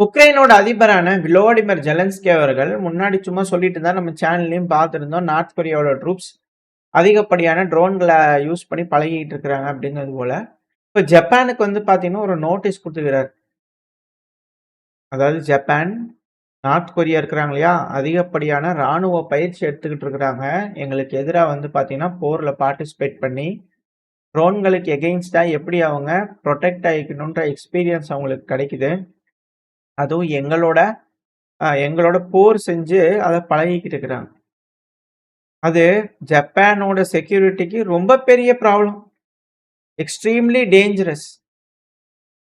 உக்ரைனோட அதிபரான விளோடிமிர் Zelensky அவர்கள் முன்னாடி சும்மா சொல்லிட்டு இருந்தா நம்ம சேனல்லையும் பார்த்துருந்தோம். நார்த் கொரியாவோட ட்ரூப்ஸ் அதிகப்படியான ட்ரோன்களை யூஸ் பண்ணி பழகிட்டு இருக்கிறாங்க அப்படிங்கிறது போல. இப்போ ஜப்பானுக்கு வந்து பார்த்தீங்கன்னா ஒரு நோட்டீஸ் கொடுத்துக்கிறார். அதாவது ஜப்பான் நார்த் கொரியா இருக்கிறாங்க இல்லையா, அதிகப்படியான ராணுவ பயிற்சி எடுத்துக்கிட்டு இருக்கிறாங்க. எங்களுக்கு எதிராக வந்து பார்த்தீங்கன்னா போரில் பார்ட்டிசிபேட் பண்ணி ட்ரோன்களுக்கு எகெயின்ஸ்டா எப்படி அவங்க ப்ரொடெக்ட் ஆகிக்கணுன்ற எக்ஸ்பீரியன்ஸ் அவங்களுக்கு கிடைக்குது. அதுவும் எங்களோட போர் செஞ்சு அதை பழகிக்கிட்டு இருக்கிறாங்க. அது ஜப்பானோட செக்யூரிட்டிக்கு ரொம்ப பெரிய ப்ராப்ளம். Extremely dangerous.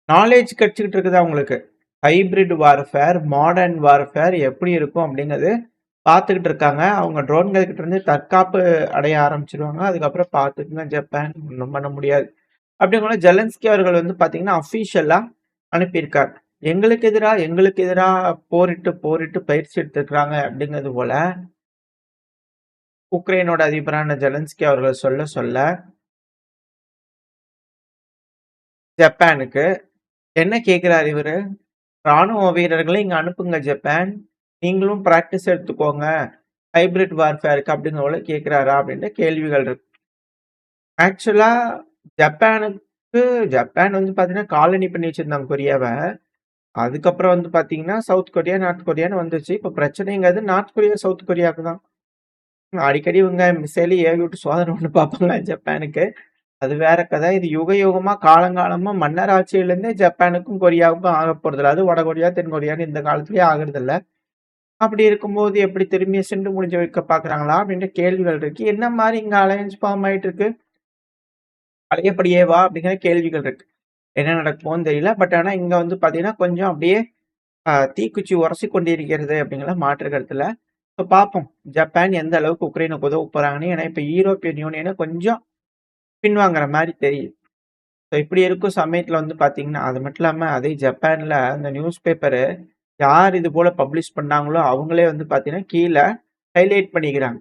நாலேஜ் கிடைச்சிக்கிட்டு இருக்குது அவங்களுக்கு. ஹைபிரிட் வார்ஃபேர், மாடர்ன் வார்ஃபேர் எப்படி இருக்கும் அப்படிங்கிறது பார்த்துக்கிட்டு இருக்காங்க. அவங்க ட்ரோன்கள் கிட்ட இருந்து தற்காப்பு அடைய ஆரம்பிச்சிருவாங்க. அதுக்கப்புறம் பார்த்துக்குங்க ஜப்பான், ஒன்றும் பண்ண முடியாது. அப்படிங்கிற ஜெலன்ஸ்கி அவர்கள் வந்து பார்த்தீங்கன்னா அஃபீஷியலா அனுப்பியிருக்கார். எங்களுக்கு எதிரா போரிட்டு பயிற்சி எடுத்துக்கிறாங்க அப்படிங்கிறது போல உக்ரைனோட அதிபரான ஜெலன்ஸ்கி அவர்கள் சொல்ல ஜப்பானுக்கு என்ன கேட்கிறார் இவரு? ராணுவ வீரர்களை இங்க அனுப்புங்க ஜப்பான், நீங்களும் பிராக்டிஸ் எடுத்துக்கோங்க ஹைபிரிட் வார்ஃபேருக்கு அப்படிங்கிற போல கேட்கிறாரா அப்படின்ற கேள்விகள் இருக்கு. ஆக்சுவலா ஜப்பான் வந்து பாத்தீங்கன்னா காலனி பண்ணி வச்சிருந்தாங்க கொரியாவை. அதுக்கப்புறம் வந்து பாத்தீங்கன்னா சவுத் கொரியா, நார்த் கொரியான்னு வந்துச்சு. இப்ப பிரச்சனைங்கிறது நார்த் கொரியா, சவுத் கொரியாவுக்கு தான். அடிக்கடி இவங்க மிசைல ஏவி விட்டு சோதனை பண்ணி பார்ப்பாங்க ஜப்பானுக்கு. அது வேற கதை. இது யுகமா காலங்காலமா மன்னர் ஆட்சியிலேருந்தே ஜப்பானுக்கும் கொரியாவுக்கும் ஆக போறதில்ல. அது வட கொரியா, தென் கொரியான்னு இந்த காலத்திலேயே ஆகுறது இல்ல. அப்படி இருக்கும்போது எப்படி திரும்பி சென்று முடிஞ்ச வைக்க பாக்குறாங்களா அப்படின்ற கேள்விகள் இருக்கு. என்ன மாதிரி இங்க அலையன்ஸ் ஃபார்ம் ஆயிட்டு இருக்கு, பழையபடியேவா அப்படிங்கிற கேள்விகள் இருக்கு. என்ன நடக்குமோன்னு தெரியல. பட் ஆனா இங்க வந்து பாத்தீங்கன்னா கொஞ்சம் அப்படியே தீக்குச்சி உரசி கொண்டிருக்கிறது அப்படிங்கிற மாற்று கருத்துல. இப்போ பார்ப்போம் ஜப்பான் எந்த அளவுக்கு உக்ரைனுக்கு உதவ போறாங்கன்னு. ஏன்னா இப்போ யூரோப்பியன் யூனியனை கொஞ்சம் பின்வாங்குற மாதிரி தெரியுது. ஸோ இப்படி இருக்கும் சமயத்தில் வந்து பார்த்தீங்கன்னா, அது மட்டும் இல்லாமல் அதே ஜப்பானில் அந்த நியூஸ் பேப்பரு யார் இது போல் பப்ளிஷ் பண்ணாங்களோ அவங்களே வந்து பார்த்தீங்கன்னா கீழே ஹைலைட் பண்ணிக்கிறாங்க.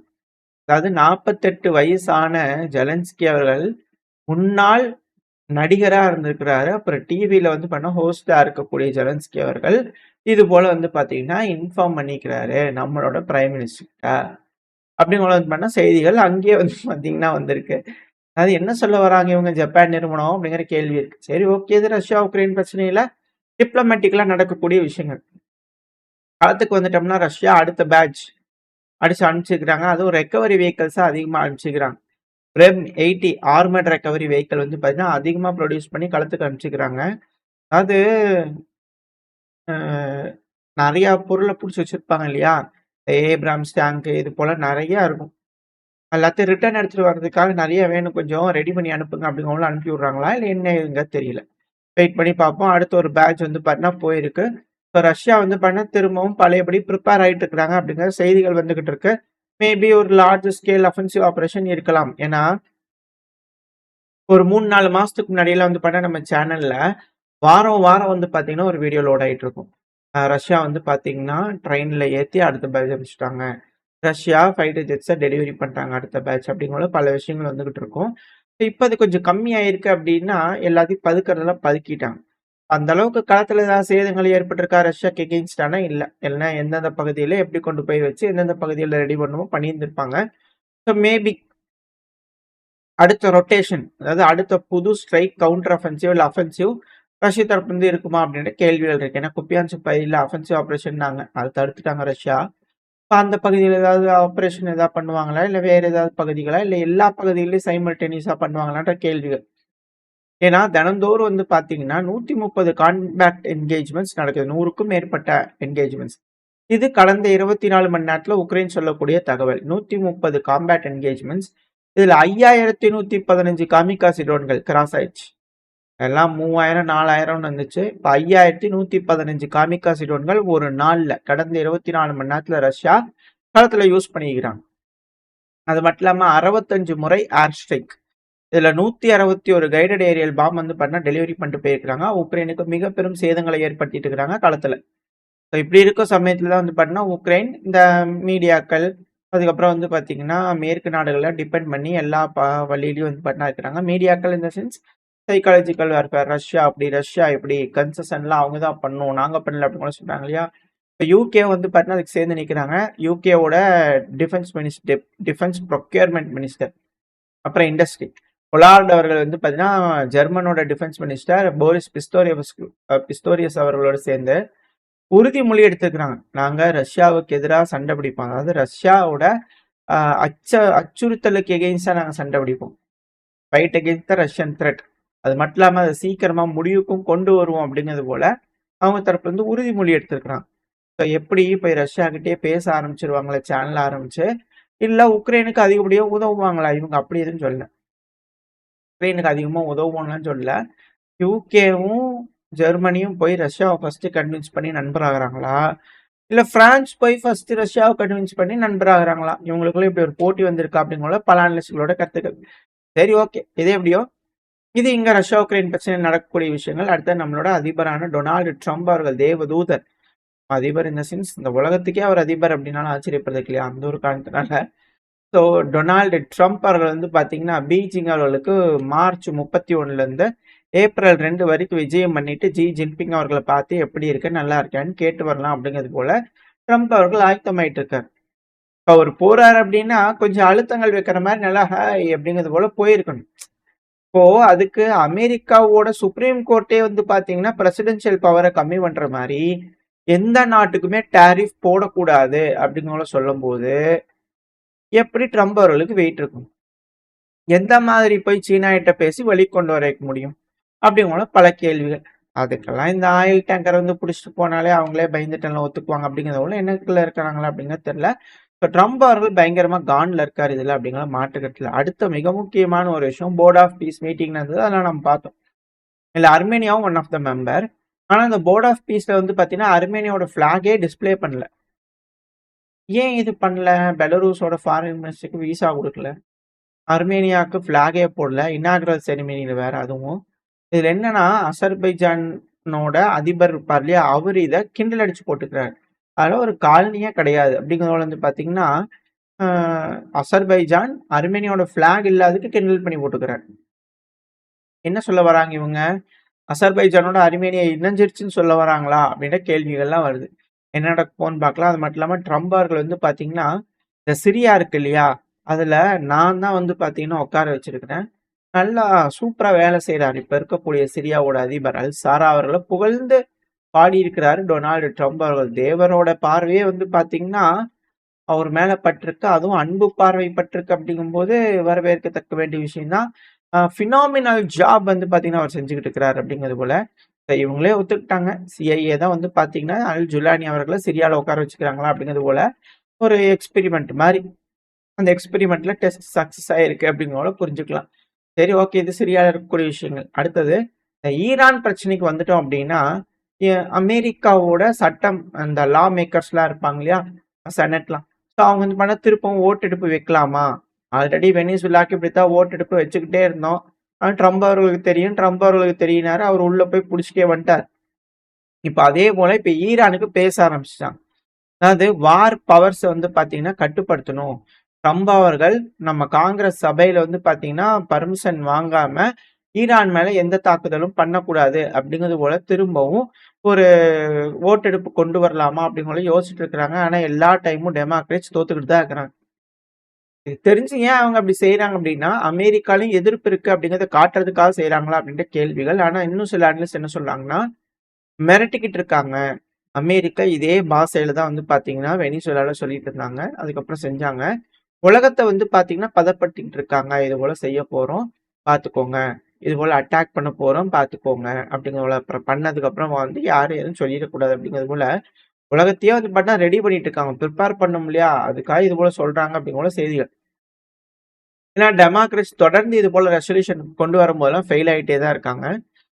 அதாவது 48 வயசான ஜெலன்ஸ்கி அவர்கள் முன்னாள் நடிகராக இருந்திருக்கிறாரு. அப்புறம் டிவியில் வந்து பண்ண ஹோஸ்டாக இருக்கக்கூடிய ஜெலன்ஸ்கி அவர்கள் இது போல் வந்து பார்த்தீங்கன்னா இன்ஃபார்ம் பண்ணிக்கிறாரு நம்மளோட பிரைம் மினிஸ்டர்கிட்ட அப்படிங்கிற வந்து பண்ண செய்திகள் அங்கேயே வந்து பார்த்தீங்கன்னா வந்திருக்கு. அது என்ன சொல்ல வராங்க இவங்க ஜப்பான் நிறுவனம் அப்படிங்கிற கேள்வி இருக்கு. சரி, ஓகே, இது ரஷ்யா உக்ரைன் பிரச்சனையில டிப்ளமேட்டிக்கலா நடக்கக்கூடிய விஷயங்கள். காலத்துக்கு வந்துட்டோம்னா ரஷ்யா அடுத்த பேட்ச் அடிச்சு அனுப்பிச்சுக்கிறாங்க. அதுவும் ரெக்கவரி வெஹிக்கல்ஸா அதிகமா அனுப்பிச்சுக்கிறாங்க. ரெம் 80 ஆர்மட் ரெக்கவரி வெஹிக்கல் வந்து பார்த்தீங்கன்னா அதிகமா ப்ரொடியூஸ் பண்ணி களத்துக்கு அனுப்பிச்சுக்கிறாங்க. அது நிறைய பொருளை பிடிச்சி வச்சிருப்பாங்க இல்லையா, ஏப்ராம்ஸ் டேங்க் இது போல நிறைய இருக்கும். எல்லாத்தையும் ரிட்டர்ன் எடுத்துட்டு வர்றதுக்காக நிறைய வேணும், கொஞ்சம் ரெடி பண்ணி அனுப்புங்க அப்படிங்கிறவங்களும் அனுப்பி விடுறாங்களா இல்லை என்னங்க தெரியல. வெயிட் பண்ணி பார்ப்போம். அடுத்த ஒரு பேட்ச் வந்து பார்த்தீங்கன்னா போயிருக்கு. இப்போ ரஷ்யா வந்து பார்த்தீங்கன்னா திரும்பவும் பழையபடி ப்ரிப்பேர் ஆகிட்டு இருக்கிறாங்க அப்படிங்கிற செய்திகள் வந்துகிட்டு இருக்கு. மேபி ஒரு லார்ஜ் ஸ்கேல் அஃபென்சிவ் ஆப்ரேஷன் இருக்கலாம். ஏன்னா ஒரு 3-4 மாசத்துக்கு முன்னாடியெல்லாம் வந்து பார்த்தீங்கன்னா நம்ம சேனல்ல வாரம் வந்து பார்த்தீங்கன்னா ஒரு வீடியோ லோட் ஆகிட்டு இருக்கும். ரஷ்யா வந்து பார்த்தீங்கன்னா ட்ரெயினில் ஏற்றி அடுத்த பேட்ச் அனுப்பிச்சிட்டாங்க, ரஷ்யா ஃபைட்டர் ஜெட்ஸை டெலிவரி பண்ணுறாங்க அடுத்த பேட்ச் அப்படிங்கிற பல விஷயங்கள் வந்துகிட்டு இருக்கும். இப்போ அது கொஞ்சம் கம்மியாயிருக்கு அப்படின்னா எல்லாத்தையும் பதுக்கிறதெல்லாம் பதுக்கிட்டாங்க. அந்த அளவுக்கு களத்தில் ஏதாவது சேதங்கள் ஏற்பட்டிருக்கா ரஷ்யாக்கு எகெயின்ஸ்டானா இல்லை. எல்லாம் எந்தெந்த பகுதியில் எப்படி கொண்டு போய் வச்சு எந்தெந்த பகுதியில் ரெடி பண்ணுமோ பண்ணியிருந்திருப்பாங்க. ஸோ மேபி அடுத்த ரொட்டேஷன், அதாவது அடுத்த புது ஸ்ட்ரைக் கவுண்டர் அஃபென்சிவ் இல்லை அஃபென்சிவ் ரஷ்யா தரப்பு இருந்து இருக்குமா அப்படின்ற கேள்விகள் இருக்கு. ஏன்னா குப்பியான்சு பகுதியில் அஃபென்சிவ் ஆப்ரேஷன்னாங்க, அதை தடுத்துட்டாங்க ரஷ்யா. இப்போ அந்த பகுதியில் ஏதாவது ஆப்ரேஷன் ஏதாவது பண்ணுவாங்களா, இல்லை வேற ஏதாவது பகுதிகளா, இல்லை எல்லா பகுதியிலையும் சைமல்டேனியஸாக பண்ணுவாங்களான்ற கேள்விகள். ஏன்னா தினந்தோறும் வந்து பார்த்தீங்கன்னா 130 காம்பேக்ட் என்கேஜ்மெண்ட்ஸ் நடக்குது, 100க்கும் மேற்பட்ட என்கேஜ்மெண்ட்ஸ். இது கடந்த 24 மணி நேரத்தில் உக்ரைன் சொல்லக்கூடிய தகவல். 130 காம்பேக்ட் என்கேஜ்மெண்ட்ஸ். இதில் 5115 காமிகாசி ட்ரோன்கள் கிராஸ் ஆயிடுச்சு. எல்லாம் 3000 4000 வந்துச்சு. இப்போ 5115 காமிகாசி ட்ரோன்கள் ஒரு நாள்ல கடந்த 24 மணி நேரத்துல ரஷ்யா களத்துல யூஸ் பண்ணிக்கிறாங்க. அது மட்டும் இல்லாம 65 முறை ஏர் ஸ்ட்ரைக். இதுல 161 கைடட் ஏரியல் பாம் வந்து பண்ணா டெலிவரி பண்ணிட்டு போயிருக்கிறாங்க. உக்ரைனுக்கு மிக பெரும் சேதங்களை ஏற்படுத்திட்டு இருக்கிறாங்க களத்துல. இப்படி இருக்க சமயத்துல தான் வந்து பார்த்தீங்கன்னா உக்ரைன் இந்த மீடியாக்கள், அதுக்கப்புறம் வந்து பார்த்தீங்கன்னா மேற்கு நாடுகளை டிபெண்ட் பண்ணி எல்லா வழியிலையும் வந்து பண்ணா இருக்கிறாங்க. மீடியாக்கள் இந்த சென்ஸ் சைக்காலஜிக்கல் வார்ஃபேர் ரஷ்யா அப்படி, ரஷ்யா இப்படி கன்செஷன்லாம் அவங்க தான் பண்ணணும். நாங்க பண்ணல அப்படின்னு கூட சொல்றாங்க இல்லையா? இப்ப யுகே வந்து பார்த்தீங்கன்னா, அதுக்கு சேர்ந்து நிக்கிறாங்க. யுகேவோட டிஃபென்ஸ் ப்ரொக்யூர்மென்ட் மினிஸ்டர், அப்புறம் இண்டஸ்ட்ரி. பொலார்ட் அவர்கள் வந்து பார்த்தீங்கன்னா, ஜெர்மனோட டிஃபென்ஸ் மினிஸ்டர் போரிஸ் பிஸ்டோரியஸ் அவர்களோட சேர்ந்து உறுதிமொழி எடுத்துக்கிறாங்க. நாங்க ரஷ்யாவுக்கு எதிரா சண்டை பிடிப்போம். அதாவது ரஷ்யாவோட அ அச்சுறுத்தலுக்கு எகெயின்ஸ்டா நாங்க சண்டை பிடிப்போம். Fight against the Russian thread. அது மட்டும் இல்லாம அதை சீக்கிரமா முடிவுக்கும் கொண்டு வருவோம் அப்படிங்கிறது போல அவங்க தரப்புல இருந்து உறுதிமொழி எடுத்திருக்கிறாங்க. ஸோ எப்படி போய் ரஷ்யா கிட்டே பேச ஆரம்பிச்சிருவாங்களா சேனல் ஆரம்பிச்சு, இல்ல உக்ரைனுக்கு அதிகப்படியா உதவுவாங்களா? இவங்க அப்படி எதுவும் சொல்லல. உக்ரைனுக்கு அதிகமா உதவுவோம்லாம் சொல்லல. யூகேவும் ஜெர்மனியும் போய் ரஷ்யாவை ஃபர்ஸ்ட் கன்வின்ஸ் பண்ணி நண்பராகிறாங்களா? இல்ல பிரான்ஸ் போய் ஃபர்ஸ்ட் ரஷ்யாவை கன்வின்ஸ் பண்ணி நண்பராகிறாங்களா? இவங்களுக்குள்ள இப்படி ஒரு போட்டி வந்திருக்கா அப்படிங்கிற பல அனலிஸ்டுகளோட கருத்துக்கள். சரி, ஓகே. இதே எப்படியோ இது இங்க ரஷ்யா உக்ரைன் பிரச்சனை நடக்கக்கூடிய விஷயங்கள். அடுத்த நம்மளோட அதிபரான டொனால்டு ட்ரம்ப் அவர்கள் தேவதூதர். அதிபர் இந்த சென்ஸ் இந்த உலகத்துக்கே அவர் அதிபர் அப்படின்னாலும் ஆச்சரியப்படுறதுக்கு இல்லையா? அந்த ஒரு காரணத்தினால. ஸோ டொனால்டு ட்ரம்ப் அவர்கள் வந்து பார்த்தீங்கன்னா, பீஜிங் அவர்களுக்கு மார்ச் 31 இருந்து ஏப்ரல் 2 வரைக்கும் விஜயம் பண்ணிட்டு ஜி ஜின்பிங் அவர்களை பார்த்து எப்படி இருக்கு, நல்லா இருக்கான்னு கேட்டு வரலாம் அப்படிங்கிறது போல ட்ரம்ப் அவர்கள் ஆயத்தமாயிட்டு இருக்காரு. இப்போ அவர் போறாரு அப்படின்னா கொஞ்சம் அழுத்தங்கள் வைக்கிற மாதிரி நல்லா ஹாய் அப்படிங்கிறது போல போயிருக்கணும். இப்போ அதுக்கு அமெரிக்காவோட சுப்ரீம் கோர்ட்டே வந்து பாத்தீங்கன்னா பிரசிடென்சியல் பவரை கம்மி பண்ற மாதிரி எந்த நாட்டுக்குமே டாரிஃப் போடக்கூடாது அப்படிங்கிற சொல்லும் போது எப்படி ட்ரம்ப் அவர்களுக்கு வெயிட் இருக்கும்? எந்த மாதிரி போய் சீனா கிட்ட பேசி வெளிக்கொண்டு வர முடியும் அப்படிங்கிற பல கேள்விகள். அதுக்கெல்லாம் இந்த ஆயில் டேங்கரை வந்து பிடிச்சிட்டு போனாலே அவங்களே பயந்துட்டு ஒத்துக்குவாங்க அப்படிங்கிறத என்னக்குள்ள இருக்கிறாங்களா அப்படிங்கிறது தெரியல. இப்போ ட்ரம்ப் அவர்கள் பயங்கரமா கான்ல இருக்காரு இதுல அப்படிங்கிற மாட்டுக்கட்டில். அடுத்த மிக முக்கியமான ஒரு விஷயம் போர்ட் ஆஃப் பீஸ் மீட்டிங் இருந்தது. அதெல்லாம் நம்ம பார்த்தோம். இல்லை அர்மேனியாவும் ஒன் ஆஃப் த மெம்பர். ஆனா இந்த போர்ட் ஆஃப் பீஸ்ல வந்து பாத்தீங்கன்னா அர்மேனியாவோட பிளாகே டிஸ்பிளே பண்ணல. ஏன் இது பண்ணல? பெலரூஸோட ஃபாரின் மினிஸ்டருக்கு விசா கொடுக்கல, அர்மேனியாவுக்கு பிளாகே போடல, இனாகுரல் செரிமனியில வேற. அதுவும் இதுல என்னன்னா அசர்பைஜானோட அதிபர் இருப்பார் இல்லையா, அவர் இதை கிண்டல் அடிச்சு போட்டுக்கிறாரு. அதெல்லாம் ஒரு காலனியே கிடையாது அப்படிங்கிறவங்க வந்து பாத்தீங்கன்னா அசர்பைஜான் அர்மேனியாவோட பிளாக் இல்லாததுக்கு கிண்டல் பண்ணி போட்டுக்கிறார். என்ன சொல்ல வராங்க இவங்க? அசர்பைஜானோட அர்மேனியா இணைஞ்சிருச்சுன்னு சொல்ல வராங்களா அப்படின்ற கேள்விகள்லாம் வருது. என்ன நடக்கும்னு பார்க்கலாம். அது மட்டும் இல்லாம ட்ரம்ப் அவர்கள் வந்து பாத்தீங்கன்னா இந்த சிரியா இருக்கு இல்லையா, அதுல நான் தான் வந்து பாத்தீங்கன்னா உட்கார வச்சிருக்கிறேன். நல்லா சூப்பரா வேலை செய்யறாரு இப்ப இருக்கக்கூடிய சிரியாவோட அதிபர் அல் சாரா அவர்களை புகழ்ந்து பாடியிருக்கிறாரு டொனால்டு ட்ரம்ப் அவர்கள். தேவரோட பார்வையே வந்து பாத்தீங்கன்னா அவர் மேல பட்டிருக்கு. அதுவும் அன்பு பார்வை பட்டிருக்கு அப்படிங்கும்போது வரவேற்கத்தக்க வேண்டிய விஷயம் தான். ஃபினாமினல் ஜாப் வந்து பாத்தீங்கன்னா அவர் செஞ்சுக்கிட்டு இருக்கிறார் அப்படிங்கிறது போல. இவங்களே ஒத்துக்கிட்டாங்க. சிஐஏ தான் வந்து பாத்தீங்கன்னா அல் ஜுலானி அவர்களை சிரியால உட்கார வச்சுக்கிறாங்களா அப்படிங்கிறது போல ஒரு எக்ஸ்பெரிமெண்ட் மாதிரி. அந்த எக்ஸ்பெரிமெண்ட்ல டெஸ்ட் சக்சஸ் ஆயிருக்கு அப்படிங்கிற புரிஞ்சுக்கலாம். சரி, ஓகே. இது சிரியால இருக்கக்கூடிய விஷயங்கள். அடுத்தது இந்த ஈரான் பிரச்சனைக்கு வந்துட்டோம் அப்படின்னா அமெரிக்காவோட சட்டம் அந்த லா மேக்கர்ஸ்லாம் இருப்பாங்க இல்லையா, செனட்லாம். ஸோ அவங்க வந்து பண்ண திருப்பவும் ஓட்டெடுப்பு வைக்கலாமா? ஆல்ரெடி வெனிசுலாக்கு இப்படித்தான் ஓட்டெடுப்பு வச்சுக்கிட்டே இருந்தோம். ஆனால் ட்ரம்ப் அவர்களுக்கு தெரியும், ட்ரம்ப் அவர்களுக்கு தெரியினாரு, அவர் உள்ள போய் பிடிச்சிட்டே வந்துட்டார். இப்போ அதே போல இப்போ ஈரானுக்கு பேச ஆரம்பிச்சிட்டாங்க. அதாவது வார் பவர்ஸ் வந்து பாத்தீங்கன்னா கட்டுப்படுத்தணும். ட்ரம்ப் அவர்கள் நம்ம காங்கிரஸ் சபையில வந்து பாத்தீங்கன்னா பர்மிஷன் வாங்காம ஈரான் மேல எந்த தாக்குதலும் பண்ணக்கூடாது அப்படிங்கிறது போல திரும்பவும் ஒரு ஓட்டெடுப்பு கொண்டு வரலாமா அப்படிங்கிற யோசிச்சுட்டு இருக்கிறாங்க. ஆனா எல்லா டைமும் டெமோக்ராட்ஸ் தோத்துக்கிட்டு தான் இருக்கிறாங்க. தெரிஞ்சு ஏன் அவங்க அப்படி செய்யறாங்க அப்படின்னா அமெரிக்காலையும் எதிர்ப்பு இருக்கு அப்படிங்கறத காட்டுறதுக்காக செய்யறாங்களா அப்படின்ற கேள்விகள். ஆனா இன்னும் சில அனலிஸ்ட் என்ன சொல்றாங்கன்னா மிரட்டிக்கிட்டு இருக்காங்க. அமெரிக்கா இதே பாஷையில தான் வந்து பாத்தீங்கன்னா வெனிசுலால சொல்லிட்டு இருந்தாங்க, அதுக்கப்புறம் செஞ்சாங்க. உலகத்தை வந்து பாத்தீங்கன்னா பதப்படுத்திக்கிட்டு இருக்காங்க. இது போல செய்ய போறோம் பாத்துக்கோங்க, இது போல அட்டாக் பண்ண போறோம் பாத்துக்கோங்க அப்படிங்கிற அப்புறம் பண்ணதுக்கு அப்புறம் வந்து யாரும் எதுவும் சொல்லிடக்கூடாது அப்படிங்கிறது போல உலகத்தையே வந்து பார்த்தா ரெடி பண்ணிட்டு இருக்காங்க. ப்ரிப்பேர் பண்ணும் இல்லையா, அதுக்காக இது போல சொல்றாங்க அப்படிங்கிற செய்திகள். ஏன்னா டெமோக்ராட்ஸ் தொடர்ந்து இது போல ரெசல்யூஷன் கொண்டு வரும்போதெல்லாம் ஃபெயில் ஆகிட்டே தான் இருக்காங்க.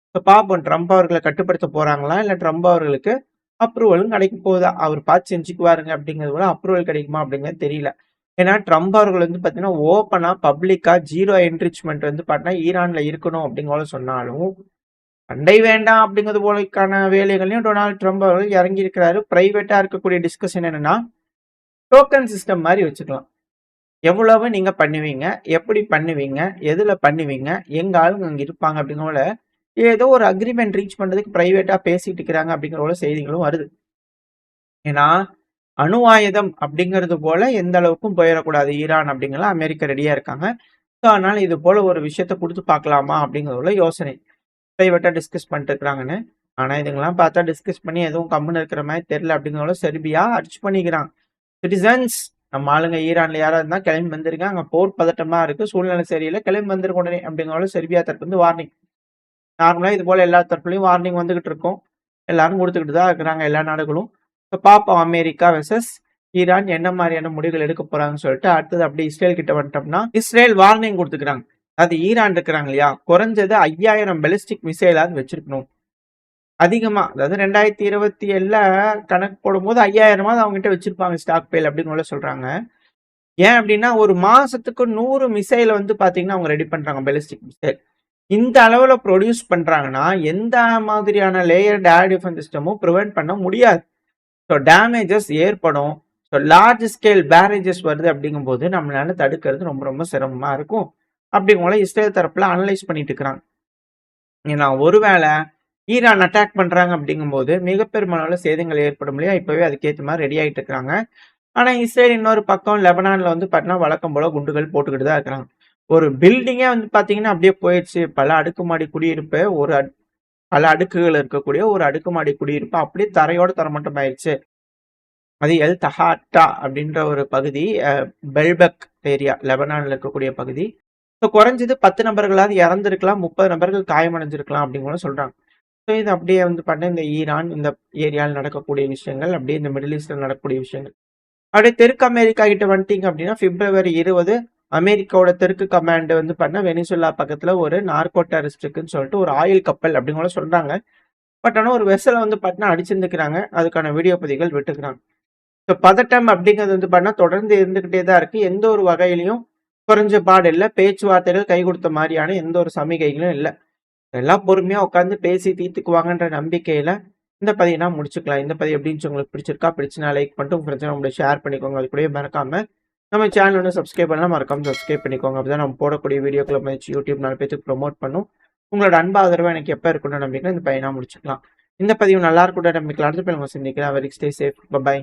இப்போ பார்ப்போம் ட்ரம்ப் அவர்களை கட்டுப்படுத்த போறாங்களா, இல்லை ட்ரம்ப் அவர்களுக்கு அப்ரூவலும் கிடைக்க போகுதா, அவர் பார்த்து செஞ்சுக்குவாருங்க அப்படிங்கிறது கூட அப்ரூவல் கிடைக்குமா அப்படிங்கிறது தெரியல. ஏன்னா ட்ரம்ப் அவர்கள் வந்து பார்த்தீங்கன்னா ஓப்பனா பப்ளிக்கா ஜீரோ என்ரிச்மெண்ட் வந்து பார்த்தீங்கன்னா ஈரான்ல இருக்கணும் அப்படிங்கிற சொன்னாலும் சண்டை வேண்டாம் அப்படிங்கிறது போலக்கான வேலைகளையும் டொனால்டு ட்ரம்ப் அவர்கள் இறங்கி இருக்கிறாரு. பிரைவேட்டா இருக்கக்கூடிய டிஸ்கஷன் என்னன்னா டோக்கன் சிஸ்டம் மாதிரி வச்சுக்கலாம். எவ்வளவு நீங்க பண்ணுவீங்க? எப்படி பண்ணுவீங்க? எதுல பண்ணுவீங்க? எங்க ஆளுங்க அங்க இருப்பாங்க அப்படிங்கிற ஏதோ ஒரு அக்ரீமெண்ட் ரீச் பண்றதுக்கு பிரைவேட்டா பேசிட்டு இருக்கிறாங்க அப்படிங்கிற போல செய்திகளும் வருது. ஏன்னா, அணு ஆயுதம் அப்படிங்கிறது போல எந்த அளவுக்கும் போயிறக்கூடாது ஈரான் அப்படிங்கலாம் அமெரிக்கா ரெடியா இருக்காங்க. ஸோ, அதனால இது போல ஒரு விஷயத்த குடுத்து பார்க்கலாமா அப்படிங்கிறதுல யோசனை. பிரைவேட்டா டிஸ்கஸ் பண்ணிட்டு இருக்கிறாங்கன்னு. ஆனா, இதுங்கலாம் பார்த்தா டிஸ்கஸ் பண்ணி எதுவும் கம்முனு இருக்கிற மாரி தெரியல அப்படிங்கிறத செர்பியா அடிச்சு பண்ணிக்கிறாங்க. சிட்டிசன்ஸ் நம்ம ஆளுங்க ஈரான்ல யாராவது இருந்தா கிளம்பி வந்துருங்க. அங்க போர் பதட்டமா இருக்கு. சூழ்நிலை சரியில்ல. கிளம்பி வந்துருங்க உடனே அப்படிங்கிறத செர்பியா தரப்புலருந்து வார்னிங். நார்மலா இது போல எல்லா தரப்புலயும் வார்னிங் வந்துகிட்டு இருக்கும். எல்லாரும் குடுத்துக்கிட்டு தான் இருக்கிறாங்க எல்லா நாடுகளும். இப்ப பார்ப்போம் அமெரிக்கா வெர்சஸ் ஈரான் என்ன மாரியான முடிவுகள் எடுக்க போறாங்கன்னு சொல்லிட்டு, அடுத்தது அப்படியே இஸ்ரேல் கிட்ட வந்துட்டோம்னா, இஸ்ரேல் வார்னிங் குடுத்துக்கிறாங்க. அது ஈரான் இருக்கிறாங்க இல்லையா? குறைஞ்சது 5000 பாலிஸ்டிக் மிசைலாவது வச்சிருக்கணும். அதிகமா அதாவது 2027ல கணக்கு போடும்போது 5000மாவது அவங்ககிட்ட வச்சிருப்பாங்க ஸ்டாக் பைல் அப்படின்னு சொல்றாங்க. ஏன் அப்படின்னா, ஒரு மாசத்துக்கு 100 மிசைல வந்து பார்த்தீங்கன்னா, அவங்க ரெடி பண்றாங்க பாலிஸ்டிக் மிசைல். இந்த அளவுல புரொடியூஸ் பண்றாங்கன்னா, எந்த மாதிரியான லேயர்ட் ஏர் டிஃபென்ஸ் சிஸ்டமும் பிரிவென்ட் பண்ண முடியாது. ஸோ டேமேஜஸ் ஏற்படும். ஸோ லார்ஜ் ஸ்கேல் பேரேஜஸ் வருது அப்படிங்கும்போது நம்மளால தடுக்கிறது ரொம்ப ரொம்ப சிரமமா இருக்கும். அப்படிங்கம்போல இஸ்ரேல் தரப்புல அனலைஸ் பண்ணிட்டு இருக்கிறாங்க. ஏன்னா ஒருவேளை ஈரான் அட்டாக் பண்றாங்க அப்படிங்கும்போது மிகப்பெருமளவுல சேதங்கள் ஏற்படும் இல்லையா? இப்பவே அதுக்கேத்த மாதிரி ரெடி ஆயிட்டு இருக்கிறாங்க. ஆனா இஸ்ரேல் இன்னொரு பக்கம் லெபனான்ல வந்து பார்த்தீங்கன்னா, வழக்கம் போல குண்டுகள் போட்டுக்கிட்டு தான் இருக்கிறாங்க. ஒரு பில்டிங்கே வந்து பார்த்தீங்கன்னா, அப்படியே போயிடுச்சு. பல அடுக்குமாடி குடியிருப்பு, பல அடுக்குகள் இருக்கக்கூடிய ஒரு அடுக்குமாடி குடியிருப்பு அப்படியே தரையோட தரைமட்டம் ஆயிடுச்சு. அது எல் தஹாட்டா அப்படின்ற ஒரு பகுதி. பெல்பக் ஏரியா லெபனான்ல இருக்கக்கூடிய பகுதி. ஸோ குறைஞ்சது 10 நபர்களாவது இறந்திருக்கலாம், 30 நபர்கள் காயமடைஞ்சிருக்கலாம் அப்படின்னு கூட சொல்றாங்க. ஸோ இது அப்படியே வந்து பார்த்தா இந்த ஈரான் இந்த ஏரியாவில் நடக்கக்கூடிய விஷயங்கள், அப்படியே இந்த மிடில் ஈஸ்ட்ல நடக்கக்கூடிய விஷயங்கள். அப்படியே தெற்கு அமெரிக்கா கிட்ட வந்துட்டீங்க அப்படின்னா, பிப்ரவரி 20 அமெரிக்காவோட தெற்கு கமாண்ட் வந்து பண்ண வெனிசுலா பக்கத்துல ஒரு நார்கோ டெரரிஸ்ட் இருக்குன்னு சொல்லிட்டு ஒரு ஆயில் கப்பல் அப்படின்னு கூட சொல்றாங்க. பட் ஆனா ஒரு வெசலை வந்து பார்த்தீங்கன்னா அடிச்சிருந்துக்கிறாங்க. அதுக்கான வீடியோ பதிவுகள் விட்டுக்கிறாங்க. ஸோ பதட்டம் அப்படிங்கிறது வந்து பார்த்தா தொடர்ந்து இருந்துகிட்டே தான் இருக்கு. எந்த ஒரு வகையிலையும் குறைஞ்ச பாடு இல்ல. பேச்சுவார்த்தைகள் கை கொடுத்த மாதிரியான எந்த ஒரு சமிகைகளும் இல்ல. எல்லாம் பொறுமையா உட்காந்து பேசி தீர்த்துக்குவாங்கன்ற நம்பிக்கையில இந்த பதிவை நான் முடிச்சுக்கலாம். இந்த பதிவு எப்படி இருந்துச்சு உங்களுக்கு பிடிச்சிருக்கா? பிடிச்சுனா லைக் பண்ணிட்டு உங்க ஃப்ரெண்ட்ஸ் உங்களை ஷேர் பண்ணிக்கோங்க. அது கூடயே மறக்காம நம்ம சேனல் ஒன்று சப்ஸ்கிரைப் பண்ணலாம், மறக்காம சப்ஸ்கிரைப் பண்ணிக்கோங்க. அப்பதான் நம்ம போடக்கூடிய வீடியோக்களை மதிச்சு யூடியூப் 4 பேருக்கு ப்ரொமோட் பண்ணும். உங்களோட அன்பு ஆதரவு எனக்கு எப்போ இருக்குன்னு நம்பிக்கை இந்த பையனா முடிச்சுக்கலாம். இந்த பதிவு நல்லா இருக்கும் நம்பிக்கலாம். அடுத்த பதிவு சந்திக்கலாம். Very stay safe. பை.